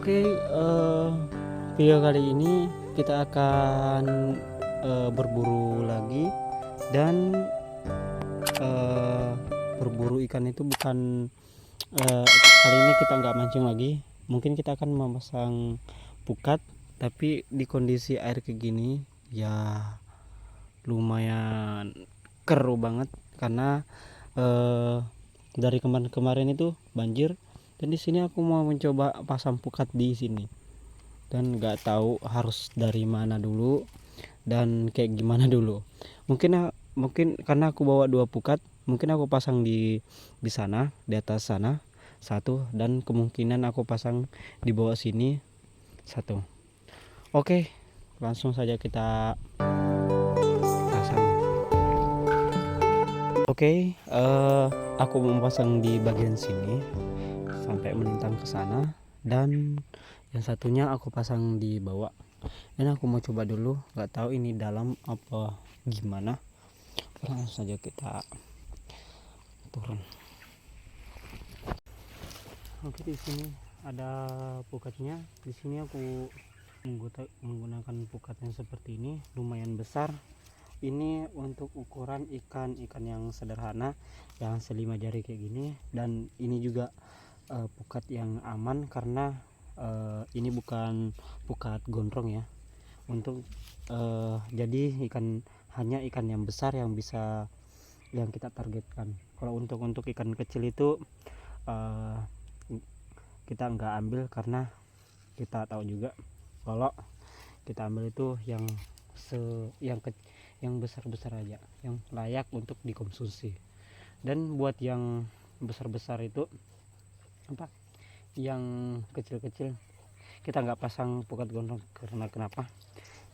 Oke, video kali ini kita akan berburu lagi dan berburu ikan itu bukan kali ini kita nggak mancing lagi. Mungkin kita akan memasang pukat, tapi di kondisi air kayak gini ya lumayan keruh banget karena dari kemarin itu banjir. Dan di sini aku mau mencoba pasang pukat di sini dan nggak tahu harus dari mana dulu dan kayak gimana dulu. Mungkin karena aku bawa 2 pukat, mungkin aku pasang di sana, di atas sana satu, dan kemungkinan aku pasang di bawah sini satu. Oke, langsung saja kita pasang. Oke, aku mau pasang di bagian sini sampai melintang ke sana, dan yang satunya aku pasang di bawah. Dan aku mau coba dulu, nggak tahu ini dalam apa gimana. Langsung saja kita turun. Oke, di sini ada pukatnya. Di sini aku menggunakan pukat yang seperti ini, lumayan besar. Ini untuk ukuran ikan yang sederhana, yang 5 jari kayak gini. Dan ini juga pukat yang aman karena ini bukan pukat gondrong ya. Untuk jadi hanya ikan yang besar yang bisa yang kita targetkan. Kalau untuk ikan kecil itu uh, kita nggak ambil karena kita tahu juga kalau kita ambil itu yang besar-besar aja, yang layak untuk dikonsumsi. Dan buat yang besar-besar itu apa, yang kecil-kecil kita nggak pasang pukat gondrong. Karena kenapa?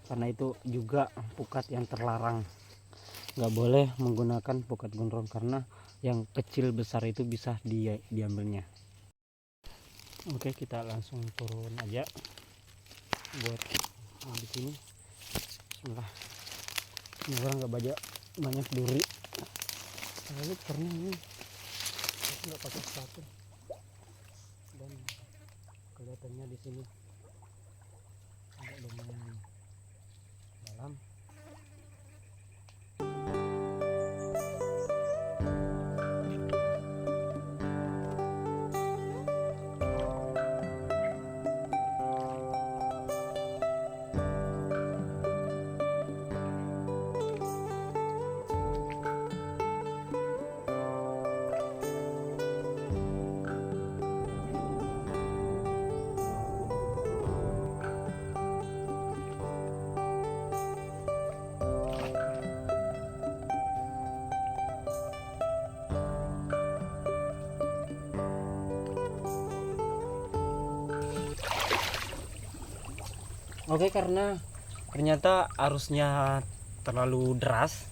Karena itu juga pukat yang terlarang, nggak boleh menggunakan pukat gondrong karena yang kecil besar itu bisa diambilnya. Oke, kita langsung turun aja buat di sini. Bismillah. Ini orang nggak banyak duri. Lalu karena ini aku nggak pakai sepatu dan kelihatannya di sini agak lumayan dalam. Oke, karena ternyata arusnya terlalu deras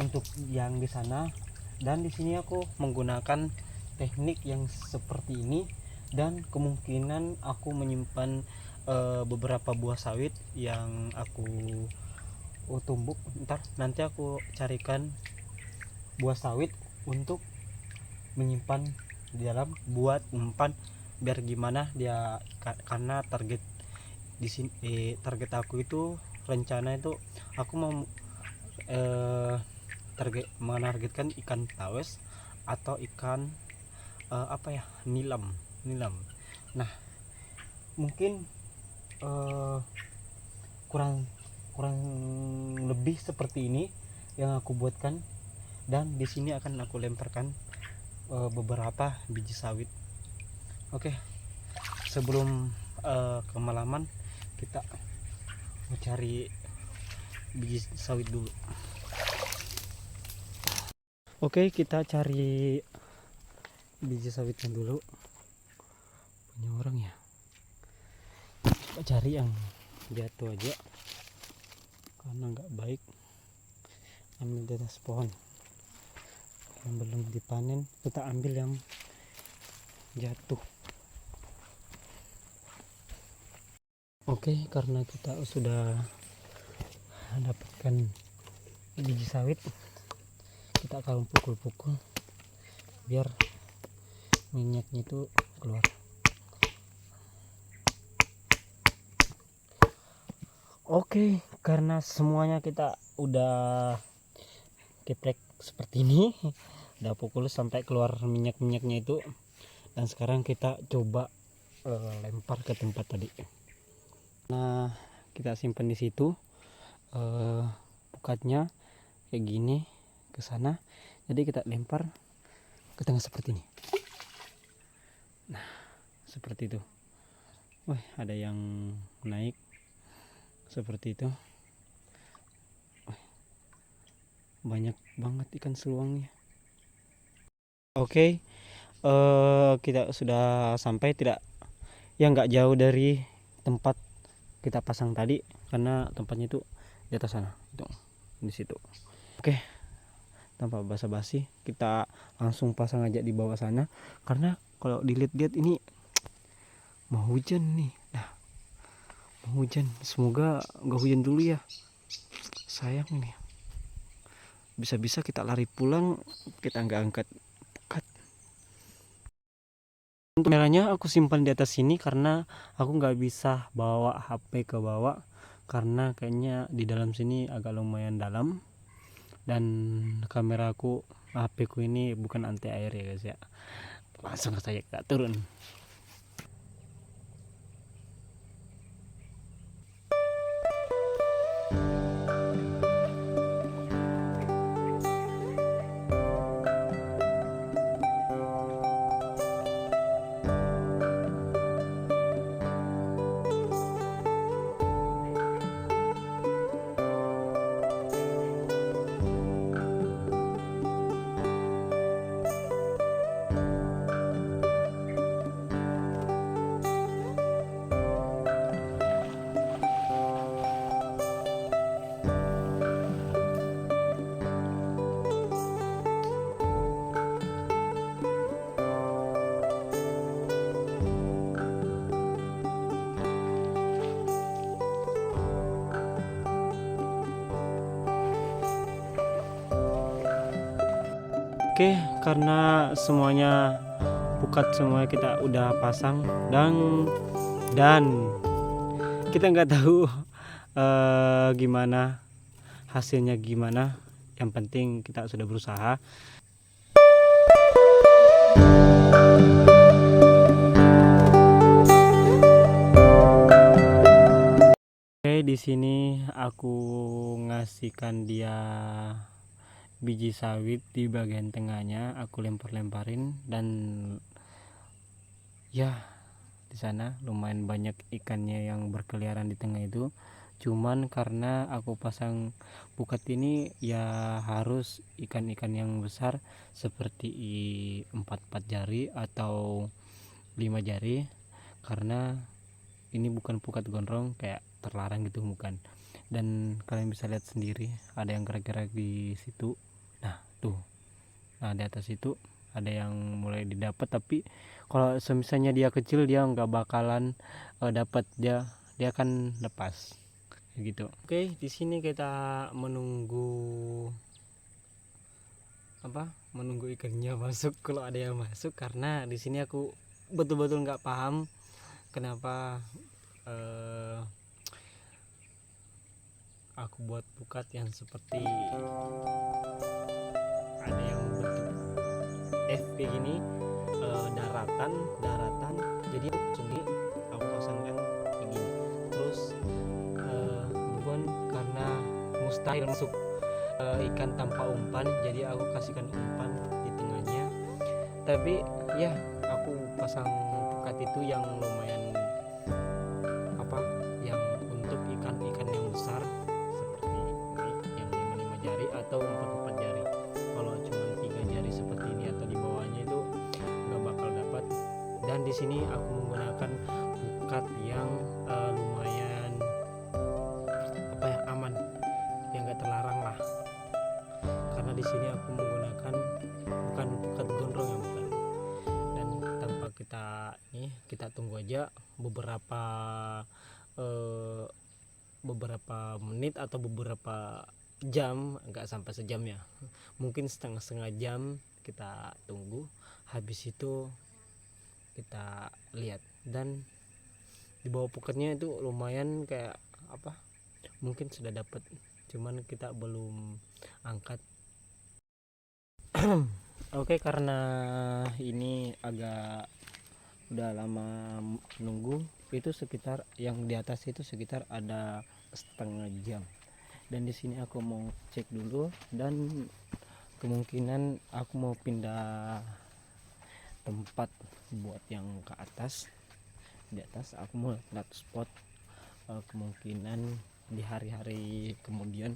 untuk yang di sana, dan di sini aku menggunakan teknik yang seperti ini. Dan kemungkinan aku menyimpan beberapa buah sawit yang aku tumbuk. Nanti aku carikan buah sawit untuk menyimpan di dalam buat umpan, biar gimana dia, karena target aku itu rencana itu aku mau menargetkan ikan tawes atau ikan nilam. Nah, mungkin kurang lebih seperti ini yang aku buatkan, dan di sini akan aku lemparkan beberapa biji sawit. Oke, sebelum kemalaman kita mencari biji sawit dulu. Oke, kita cari biji sawitnya dulu. Punya orang ya, kita cari yang jatuh aja karena nggak baik ambil di atas pohon. Yang belum dipanen kita ambil yang jatuh. Oke, karena kita sudah dapatkan biji sawit, kita akan pukul-pukul biar minyaknya itu keluar. Oke, karena semuanya kita udah geprek seperti ini, udah pukul sampai keluar minyak-minyaknya itu, dan sekarang kita coba lempar ke tempat tadi. Nah, kita simpan di situ pukatnya kayak gini ke sana. Jadi kita lempar ke tengah seperti ini. Nah, seperti itu. Wah, ada yang naik seperti itu. Banyak banget ikan seluangnya. Oke, kita sudah sampai tidak ya nggak jauh dari tempat kita pasang tadi, karena tempatnya itu di atas sana itu, di situ. Oke, tanpa basa-basi kita langsung pasang aja di bawah sana, karena kalau dilihat-lihat ini mau hujan nih. Nah, mau hujan, semoga nggak hujan dulu ya, sayang nih. Bisa-bisa kita lari pulang, kita nggak angkat pukat. Untuk kameranya aku simpan di atas sini karena aku nggak bisa bawa HP ke bawah, karena kayaknya di dalam sini agak lumayan dalam, dan kameraku HP ku ini bukan anti air ya guys ya. Langsung saja kita turun. Oke, karena semuanya pukat, semua kita udah pasang, dan kita nggak tahu gimana hasilnya gimana. Yang penting kita sudah berusaha. Oke, di sini aku ngasihkan dia biji sawit di bagian tengahnya, aku lempar-lemparin, dan ya di sana lumayan banyak ikannya yang berkeliaran di tengah itu. Cuman karena aku pasang pukat ini ya harus ikan-ikan yang besar seperti 4 jari atau 5 jari, karena ini bukan pukat gondrong kayak terlarang gitu, bukan. Dan kalian bisa lihat sendiri ada yang gerak-gerak di situ. Nah tuh, nah di atas itu ada yang mulai didapat, tapi kalau semisalnya dia kecil dia nggak bakalan dapat, dia akan lepas gitu. Oke, di sini kita menunggu ikannya masuk, kalau ada yang masuk, karena di sini aku betul-betul nggak paham kenapa aku buat pukat yang seperti ada yang bentuk F kayak gini, daratan, jadi cumi aku pasangkan kayak gini. Terus bukan karena mustahil masuk ikan tanpa umpan, jadi aku kasihkan umpan di tengahnya. Tapi ya aku pasang pukat itu yang lumayan yang untuk ikan-ikan yang besar seperti ini, yang 5 jari atau 4 jari. Kalau cuma 3 jari seperti ini atau di bawahnya itu nggak bakal dapat. Dan di sini aku menggunakan pukat yang lumayan aman, yang nggak terlarang lah, karena di sini aku menggunakan bukan pukat gondrong yang bukan. Dan tanpa kita tunggu aja beberapa menit atau beberapa jam, nggak sampai sejam ya, mungkin setengah jam kita tunggu. Habis itu kita lihat, dan di bawah pukatnya itu lumayan kayak mungkin sudah dapat, cuman kita belum angkat. Oke, karena ini agak udah lama nunggu, itu sekitar yang di atas itu sekitar ada setengah jam, dan di sini aku mau cek dulu, dan kemungkinan aku mau pindah tempat buat yang ke atas. Di atas aku mau lihat spot, kemungkinan di hari-hari kemudian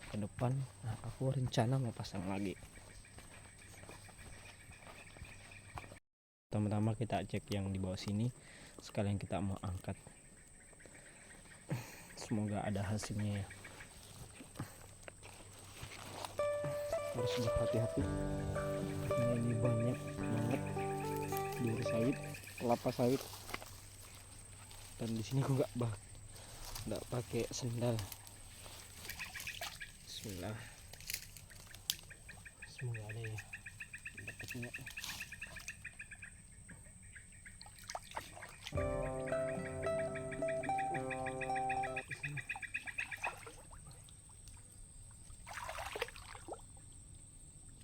ke depan aku rencana mau pasang lagi. Pertama-tama kita cek yang di bawah sini, sekalian kita mau angkat. Semoga ada hasilnya ya. Harus berhati-hati, ini banyak banget duri sawit, kelapa sawit, dan di sini aku nggak pakai sendal. Bismillah, semoga ada ya dapatnya.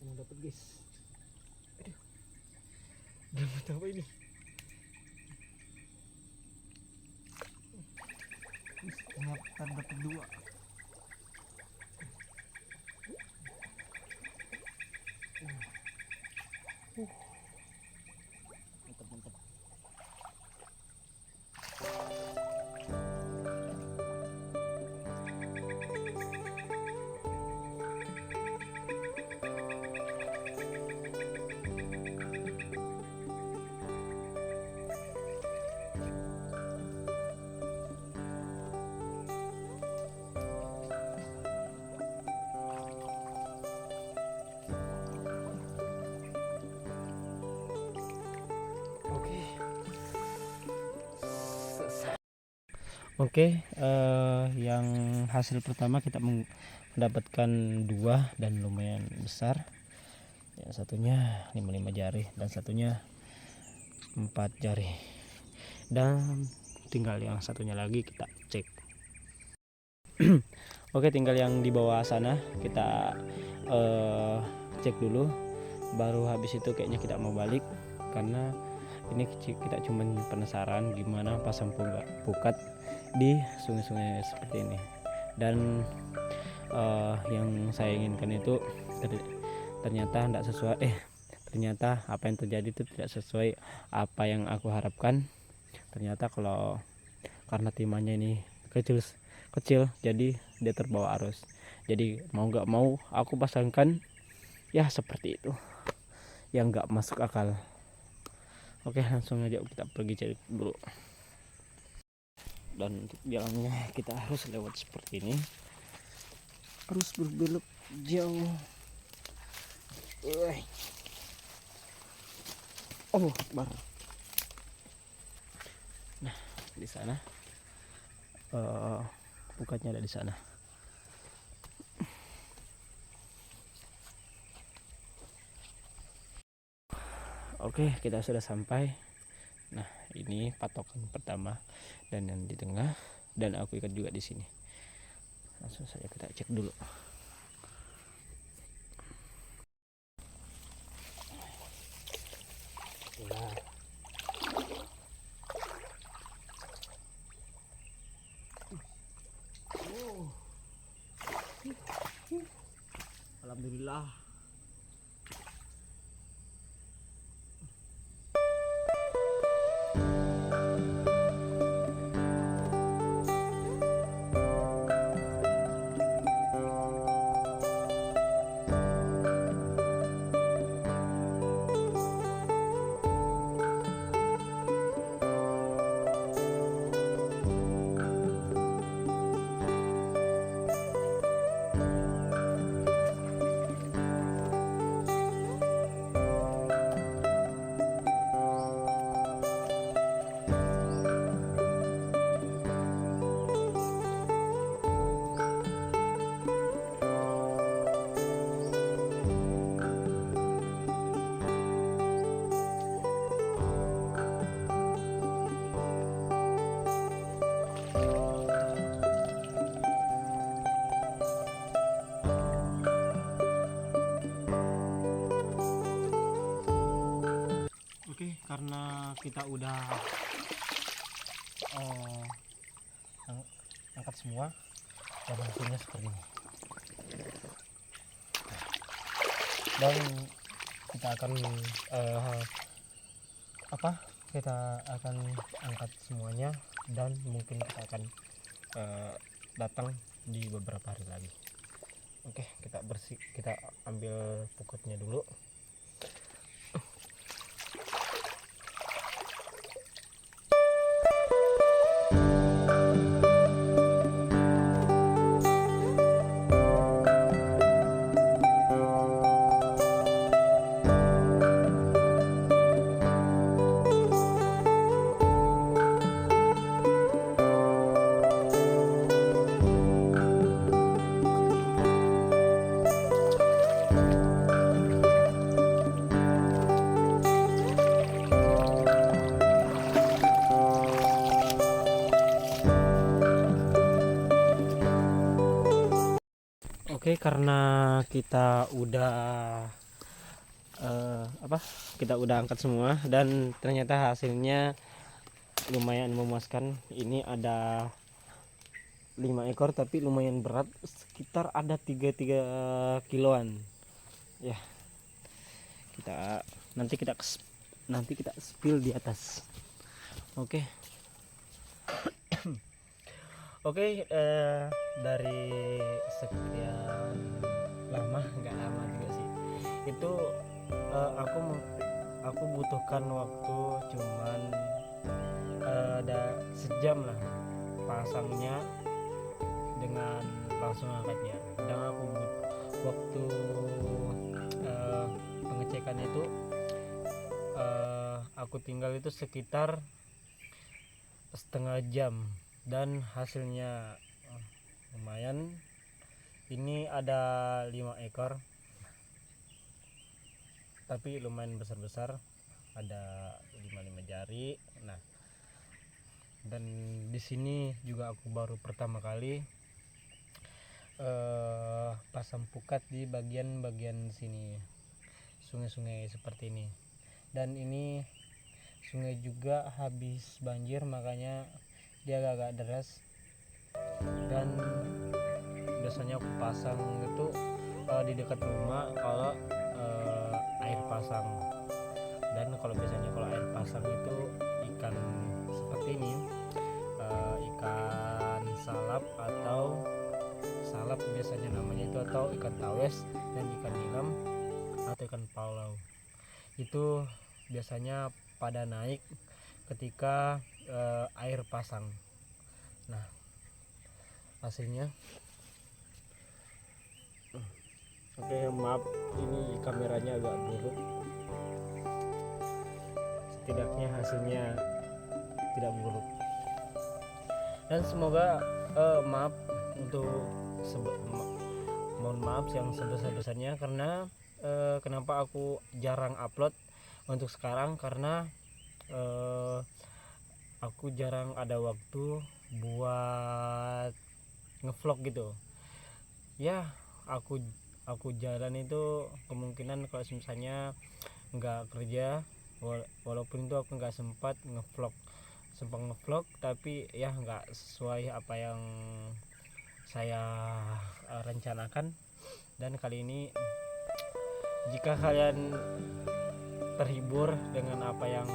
Mau dapat guys, aduh, dapat apa ini? Ternyata dapat dua. Mantap. Oke, yang hasil pertama kita mendapatkan 2 dan lumayan besar. Yang satunya 5 jari dan satunya 4 jari. Dan tinggal yang satunya lagi kita cek. Oke, tinggal yang di bawah sana kita cek dulu. Baru habis itu kayaknya kita mau balik, karena ini kita cuman penasaran gimana pasang pukat di sungai-sungai seperti ini. Dan yang saya inginkan itu ternyata tidak sesuai, ternyata apa yang terjadi itu tidak sesuai apa yang aku harapkan. Ternyata karena timahnya ini kecil, jadi dia terbawa arus. Jadi mau nggak mau aku pasangkan ya seperti itu, yang nggak masuk akal. Oke, langsung aja kita pergi cari dulu. Dan untuk jalannya kita harus lewat seperti ini, harus berbelok jauh. Oh, Akbar. Nah, di sana pukatnya ada di sana. Oke, kita sudah sampai. Nah, ini patokan pertama dan yang di tengah, dan aku ikat juga di sini. Langsung saja kita cek dulu. Nah. Alhamdulillah. karena kita udah angkat semua dan hasilnya seperti ini. Dan kita akan kita akan angkat semuanya, dan mungkin kita akan datang di beberapa hari lagi. Oke, kita ambil pokoknya dulu. Oke, karena kita udah angkat semua dan ternyata hasilnya lumayan memuaskan. Ini ada 5 ekor tapi lumayan berat, sekitar ada 3 kiloan ya. Nanti kita spill di atas. Oke. Oke, dari sekian lama, nggak lama juga sih, itu aku butuhkan waktu cuman ada sejam lah pasangnya dengan langsung angkatnya. Dan aku waktu pengecekan itu aku tinggal itu sekitar setengah jam, dan hasilnya lumayan. Ini ada 5 ekor tapi lumayan besar-besar, ada 5 jari. Nah, dan di sini juga aku baru pertama kali pasang pukat di bagian sini, sungai-sungai seperti ini. Dan ini sungai juga habis banjir, makanya dia agak deras. Dan biasanya aku pasang itu di dekat rumah kalau air pasang. Dan kalau biasanya kalau air pasang itu ikan seperti ini, ikan salap biasanya namanya itu, atau ikan tawes, dan ikan nilam atau ikan paulau, itu biasanya pada naik ketika air pasang. Nah, hasilnya oke, maaf ini kameranya agak buruk, setidaknya hasilnya tidak buruk. Dan semoga mohon maaf yang sebesar-besarnya, karena kenapa aku jarang upload untuk sekarang, karena aku jarang ada waktu buat ngevlog gitu ya. Aku jalan itu kemungkinan kalau misalnya nggak kerja, walaupun itu aku nggak sempat ngevlog, tapi ya nggak sesuai apa yang saya rencanakan. Dan kali ini jika kalian terhibur dengan apa yang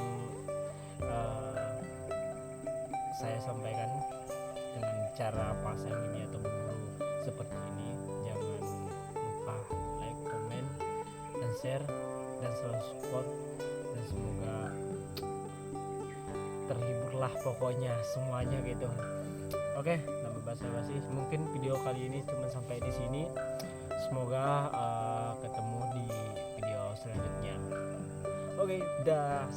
saya sampaikan dengan cara pasang ini atau berburu seperti ini, jangan lupa like, comment, dan share, dan selalu support. Dan semoga terhiburlah pokoknya semuanya gitu. Oke, nambah basa-basi, mungkin video kali ini cuma sampai di sini. Semoga ketemu di video selanjutnya. Oke, dah.